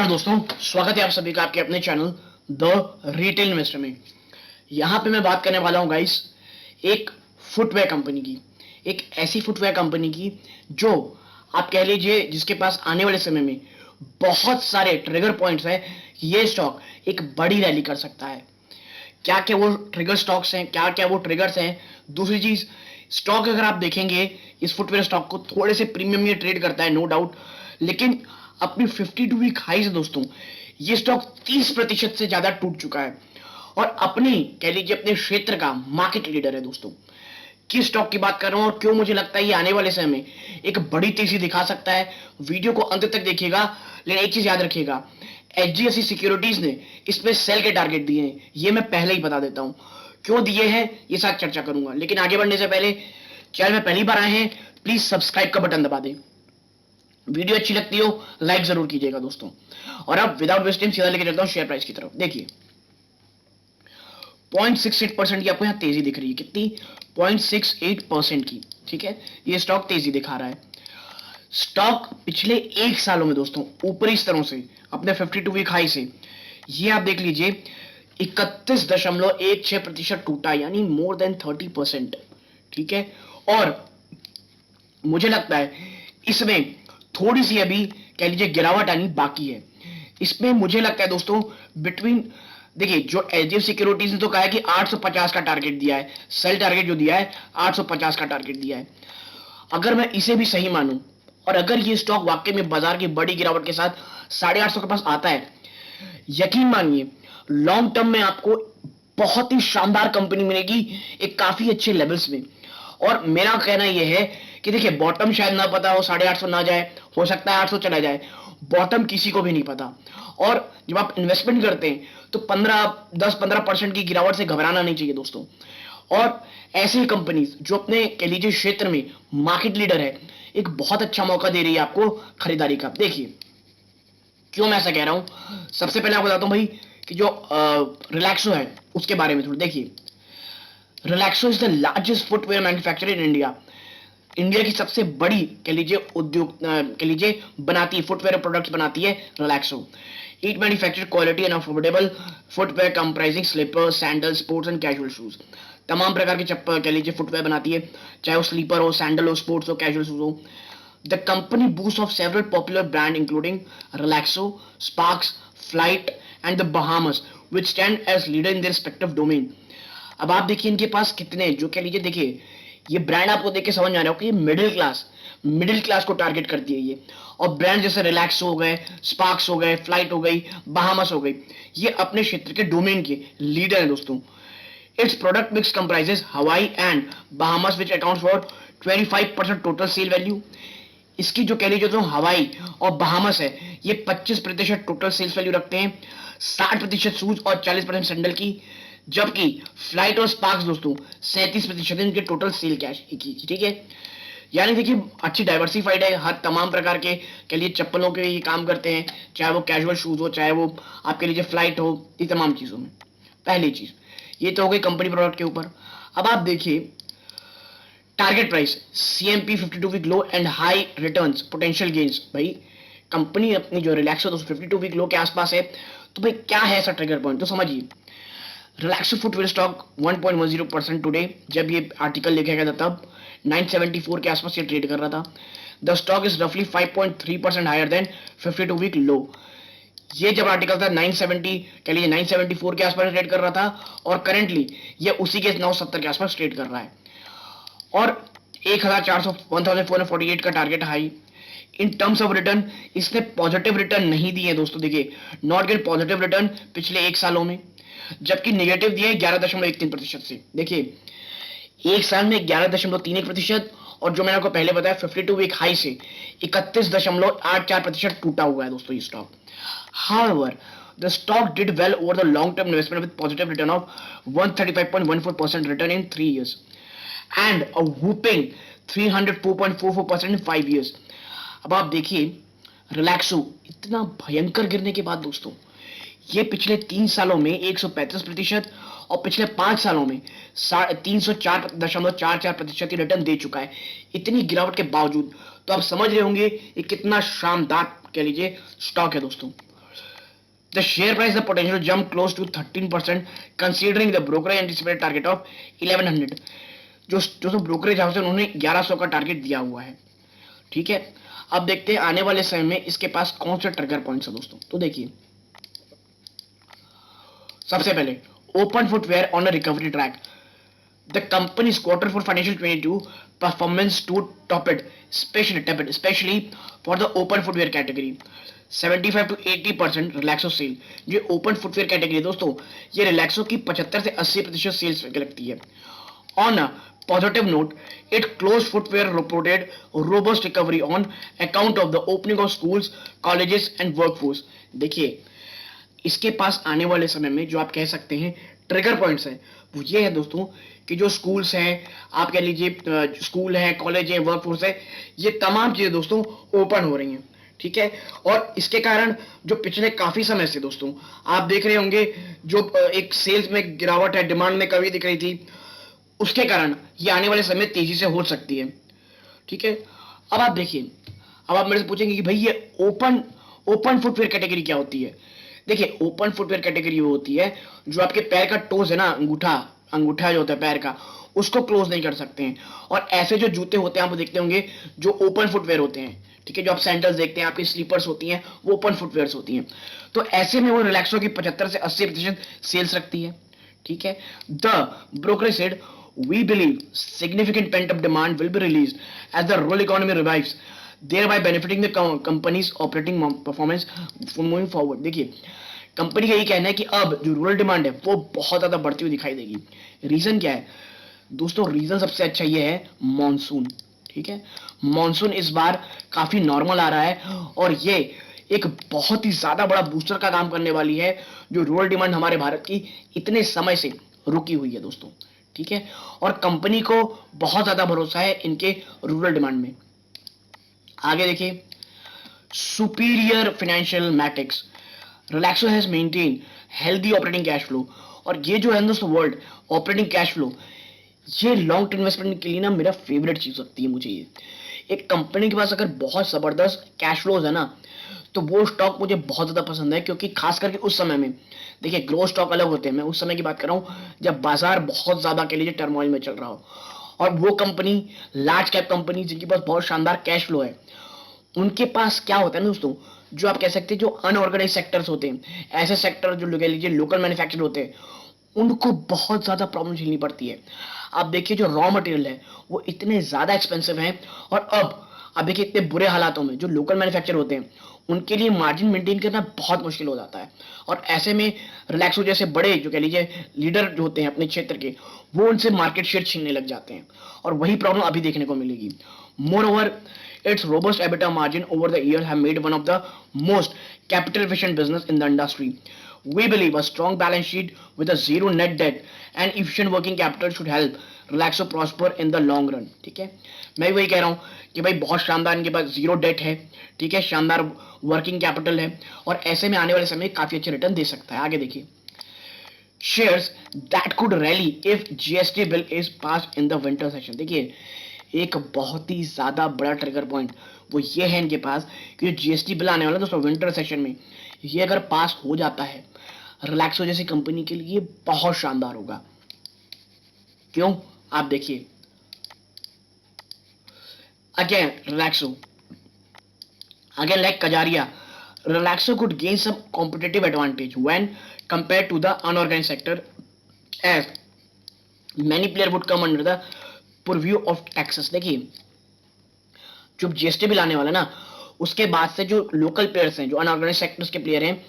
नमस्कार दोस्तों, स्वागत है आप सभी का आपके अपने चैनल द रिटेल इन्वेस्टर में। यहाँ पे मैं बात करने वाला हूँ गाइस एक फुटवेयर कंपनी की, एक ऐसी फुटवेयर कंपनी की जो आप कह लीजिए जिसके पास आने वाले समय में बहुत सारे ट्रिगर पॉइंट्स है। ये स्टॉक एक बड़ी रैली कर सकता है। क्या क्या वो ट्रिगर स्टॉक्स हैं, क्या क्या वो ट्रिगर्स हैं। दूसरी चीज, स्टॉक अगर आप देखेंगे इस फुटवेयर स्टॉक को थोड़े से प्रीमियम ये ट्रेड करता है, नो डाउट, लेकिन अपनी 52 वीक हाई से दोस्तों ये स्टॉक 30% से ज्यादा टूट चुका है और अपनी कह लीजिए अपने क्षेत्र का मार्केट लीडर है दोस्तों। किस स्टॉक की बात कर रहा हूं और क्यों मुझे लगता है ये आने वाले समय में एक बड़ी तेजी दिखा सकता है, वीडियो को अंत तक देखिएगा। लेकिन एक चीज याद रखिएगा, एचडीएफसी सिक्योरिटीज ने इसमें सेल के टारगेट दिए हैं, ये मैं पहले ही बता देता हूं। क्यों दिए हैं ये साथ चर्चा करूंगा, लेकिन आगे बढ़ने से पहले चैनल में पहली बार आए हैं प्लीज सब्सक्राइब का बटन दबा दें। वीडियो अच्छी लगती हो लाइक जरूर कीजिएगा दोस्तों। और अब विदाउट वेस्टिंग सीधा लेके चलता हूं शेयर प्राइस की तरफ। देखिए 0.68% की आपको यहां तेजी दिख रही है, कितनी? 0.68% की। ठीक है, ये स्टॉक तेजी दिखा रहा है। स्टॉक पिछले एक सालों में दोस्तों ऊपरी स्तरों से अपने 52 वीक हाई से ये आप देख लीजिए 31.16% टूटा, यानी मोर देन 30%। ठीक है, और मुझे लगता है इसमें थोड़ी सी अभी कह लीजिए गिरावट आनी बाकी है। इसमें मुझे लगता है दोस्तों बिटवीन, देखिए जो एचडीएफसी सिक्योरिटीज ने तो कहा है कि 850 का टारगेट दिया है, सेल टारगेट जो दिया है 850 का टारगेट दिया है। अगर मैं इसे भी सही मानूं और अगर ये स्टॉक वाकई में बाजार की बड़ी गिरावट के साथ 850 के पास आता है, यकीन मानिए लॉन्ग टर्म में आपको बहुत ही शानदार कंपनी मिलेगी एक काफी अच्छे लेवल्स में। और मेरा कहना यह है कि देखिए बॉटम शायद ना पता हो, 850 ना जाए, हो सकता है 800 चला जाए, बॉटम किसी को भी नहीं पता। और जब आप इन्वेस्टमेंट करते हैं तो 10-15% की गिरावट से घबराना नहीं चाहिए दोस्तों। और ऐसी कंपनीज जो अपने कह लीजिए क्षेत्र में मार्केट लीडर है, एक बहुत अच्छा मौका दे रही है आपको खरीदारी का। देखिए क्यों मैं ऐसा कह रहा हूं, सबसे पहले आपको बताता हूं भाई कि जो रिलैक्सो है उसके बारे में थोड़ा देखिए। Relaxo is the largest footwear manufacturer in India. India की सबसे बड़ी कह लीजिए उद्योग कह लीजिए बनाती है, फुटवेयर प्रोडक्ट्स बनाती है Relaxo. It manufacture quality and affordable footwear comprising slipper, sandal, sports and casual shoes. तमाम प्रकार के चप्पल कह लीजिए फुटवेयर बनाती है, चाहे वो स्लीपर हो, सैंडल हो, स्पोर्ट्स हो, कैजुअल शूज हो। The company boost of several popular brand including Relaxo, Sparx, Flite and the Bahamas which stand as leader in their respective domain. अब आप देखिए इनके पास कितने जो कह लीजिए, देखिए ये ब्रांड आपको देख के समझ आ रहा हो कि मिडिल क्लास को टारगेट करती है ये। और ब्रांड जैसे रिलैक्स हो गए, स्पार्क्स हो गए, फ्लाइट हो गई, बहामस हो गई, ये अपने क्षेत्र के डोमेन के लीडर है दोस्तों। इट्स प्रोडक्ट मिक्स कंप्राइजेस हवाई and Bahamas which accounts for 25% total sale value. इसकी जो कह लीजिए जो हवाई और बहामस है ये 25% टोटल सेल्स वैल्यू रखते हैं, 60% शूज और 40% सैंडल की। जबकि फ्लाइट और स्पार्क्स दोस्तों 37% इनके टोटल सेल कैश की। ठीक है, यानी देखिए अच्छी डाइवर्सिफाइड है, हर तमाम प्रकार के लिए चप्पलों के ये काम करते हैं, चाहे वो कैजुअल शूज हो, चाहे वो आपके लिए फ्लाइट हो, ये तमाम चीजों में। पहली चीज ये तो हो गई कंपनी प्रोडक्ट के ऊपर। अब आप देखिए target price, CMP 52 week low and high returns potential gains. भाई कंपनी अपनी जो रिलैक्सो 52 वीक लो के आसपास है, तो भाई क्या है ऐसा ट्रिगर पॉइंट तो समझिए। रिलैक्सो फुटवेयर स्टॉक 1.10% टुडे, जब ये आर्टिकल लिखा गया था तब 974 के आसपास ये ट्रेड कर रहा था। द स्टॉक इज रफली 5.3% हायर देन 52 वीक लो। ये जब आर्टिकल था 970 कह लीजिए 974 के आसपास ट्रेड कर रहा था और करंटली ये उसी के 970 के आसपास ट्रेड कर रहा है। और 1448 का target high. In terms of return इसने पॉजिटिव रिटर्न नहीं दिए दोस्तों, देखिए नॉट गेट पॉजिटिव रिटर्न पिछले एक सालों में, जबकि नेगेटिव दिए 11.13% से। देखिए एक साल में 11.31%, और जो मैंने आपको पहले बताया 52 वीक हाई से 31.84% टूटा हुआ है दोस्तों ये stock. However the stock did well over the long term investment with positive return of 135.14% return in 3 years and a whooping 304.44% in 5 years। अब आप देखिए रिलैक्सो इतना भयंकर गिरने के बाद दोस्तों ये पिछले 3 सालों में 135% और पिछले 5 सालों में 304.44% रिटर्न दे चुका है, इतनी गिरावट के बावजूद। तो आप समझ रहे होंगे ये कितना शानदार कह लीजिए स्टॉक है दोस्तों। The share price the potential jump close to 13% considering the brokerage anticipated target of 1100. जो ब्रोकरेज हाउस है उन्होंने 1100 का टारगेट दिया हुआ है, ठीक है। अब देखते हैं आने वाले समय में इसके पास कौन से ट्रिगर पॉइंट्स है दोस्तों। तो देखिए, सबसे पहले open footwear on a recovery track. The company's quarter for financial 22 performance to tepid, especially for the open footwear category. 75 to 80% Relaxo sale. ये ओपन फुटवेयर कैटेगरी दोस्तों, ये रिलैक्सो की 75 से 80% सेल्स लगती है। On a positive note, it close footwear reported robust recovery on account of the opening of schools, colleges and workforce. देखिए, इसके पास आने वाले समय में जो आप कह सकते हैं ट्रिगर पॉइंट्स है, वो ये है दोस्तों कि जो स्कूल्स हैं, आप कह लीजिए स्कूल है, कॉलेज है, वर्कफोर्स है, ये तमाम चीजें दोस्तों ओपन हो रही हैं, ठीक है। और इसके कारण जो पिछले काफी समय से दोस्तों आप देख रहे होंगे जो एक सेल्स में गिरावट है, डिमांड में कमी दिख रही थी, उसके कारण ये आने वाले समय तेजी से हो सकती है, ठीक है। अब आप देखिए, अब आप मेरे से पूछेंगे कि भाई ये ओपन ओपन फुटवेयर कैटेगरी क्या होती है। देखिए, ओपन फुटवेयर कैटेगरी वो होती है जो आपके पैर का टोज है ना, अंगूठा अंगूठा जो होता है पैर का, उसको क्लोज नहीं कर सकते हैं। और ऐसे जो जूते होते हैं आप देखते होंगे जो ओपन फुटवेयर होते हैं, ठीक है, जो आप सैंडल्स देखते हैं, आपकी स्लीपर्स होती हैं, वो ओपन फुटवेयर्स होती हैं। तो ऐसे में वो रिलैक्सो की 75 से 80% सेल्स रखती है, ठीक है। The brokerage said we believe significant pent up demand will be released as the rural economy revives, thereby benefiting the company's operating performance moving forward। देखिए, कंपनी का यही कहना है कि अब जो रूरल डिमांड है वो बहुत ज्यादा बढ़ती हुई दिखाई देगी। रीजन क्या है दोस्तों? रीजन सबसे अच्छा ये है मॉनसून, ठीक है। मॉनसून इस बार काफी नॉर्मल आ रहा है और ये एक बहुत ही ज्यादा बड़ा बूस्टर का काम करने वाली है, जो रूरल डिमांड हमारे भारत की इतने समय से रुकी हुई है दोस्तों, ठीक है। और कंपनी को बहुत ज्यादा भरोसा है इनके रूरल डिमांड में। आगे देखिए, superior financial matrix, Relaxo has maintain healthy operating cash flow. और ये जो है दोस्तों वर्ल्ड ऑपरेटिंग कैश फ्लो, ये लॉन्ग टर्म इन्वेस्टमेंट के लिए ना मेरा फेवरेट चीज लगती है मुझे। ये एक कंपनी के पास अगर बहुत जबरदस्त कैश फ्लोज है ना, तो वो स्टॉक मुझे बहुत ज्यादा पसंद है, क्योंकि खास करके उस समय में देखिए ग्रोथ स्टॉक अलग होते हैं, मैं उस समय की बात कर रहा हूँ जब बाजार बहुत ज्यादा के लिए टर्मोइल में चल रहा हो, और वो कंपनी लार्ज कैप कंपनी जिनके पास बहुत शानदार कैश फ्लो है, उनके पास क्या होता है ना दोस्तों, जो आप कह सकते हैं जो अनऑर्गेनाइज सेक्टर्स होते हैं, ऐसे सेक्टर जो कह लीजिए लोकल मैन्युफैक्चर होते हैं, उनको बहुत ज्यादा प्रॉब्लम झेलनी पड़ती है। आप देखिए जो रॉ मटेरियल है वो इतने ज्यादा एक्सपेंसिव हैं, और अब देखिए इतने बुरे हालातों में जो लोकल मैन्युफैक्चर होते हैं उनके लिए मार्जिन मेंटेन करना बहुत मुश्किल हो जाता है। और ऐसे में रिलैक्सो जैसे बड़े जो कह लीजिए लीडर जो होते हैं अपने क्षेत्र के, वो उनसे मार्केट शेयर छीनने लग जाते हैं, और वही प्रॉब्लम अभी देखने को मिलेगी। More over, its robust EBITDA margin over the year have made one of the most capital efficient business in the industry. We believe a strong balance sheet with a zero net debt and efficient working capital should help Relaxo prosper in the long run। ठीक है, मैं वही कह रहा हूँ कि भाई बहुत शानदार इनके पास जीरो डेट है, ठीक है, शानदार वर्किंग कैपिटल है, और ऐसे में आने वाले समय काफी अच्छे रिटर्न दे सकता है। आगे देखिए, shares that could rally if GST bill is pass in the winter session. देखिए, एक बहुत ही ज्यादा बड़ा ट्रिगर पॉइंट वो ये है इनके पास कि जो जीएसटी बिल आने वाला है दोस्तों विंटर सेशन में, ये अगर पास हो जाता है रिलैक्सो जैसी कंपनी के लिए बहुत शानदार होगा। क्यों? आप देखिए, again Relaxo, again like Kajaria, Relaxo could gain some competitive advantage when compare to the unorganised sector as many player would come under the purview of taxes. देखिए, जो जीएसटी बिल आने वाला है ना, उसके बाद से जो लोकल प्लेयर्स हैं, जो अनऑर्गेनाइज सेक्टर्स के प्लेयर हैं,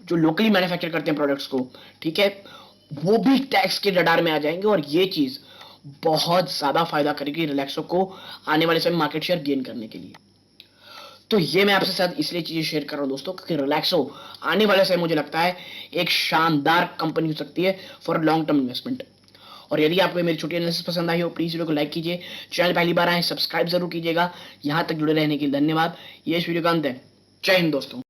जो लोकली मैन्युफैक्चर करते हैं प्रोडक्ट्स को, ठीक है, वो भी टैक्स के रडार में आ जाएंगे, और ये चीज बहुत ज्यादा फायदा करेगी रिलैक्सो को आने वाले समय मार्केट शेयर गेन करने के लिए। तो ये मैं आपसे साथ इसलिए चीजें शेयर कर रहा हूं दोस्तों, क्योंकि रिलैक्सो आने वाले समय मुझे लगता है एक शानदार कंपनी हो सकती है फॉर लॉन्ग टर्म इन्वेस्टमेंट। और यदि आपको मेरी छोटी एनालिसिस पसंद आई हो, प्लीज वीडियो को लाइक कीजिए, चैनल पहली बार आए सब्सक्राइब जरूर कीजिएगा। यहां तक जुड़े रहने के लिए धन्यवाद। ये इस वीडियो का अंत है। जय हिंद दोस्तों।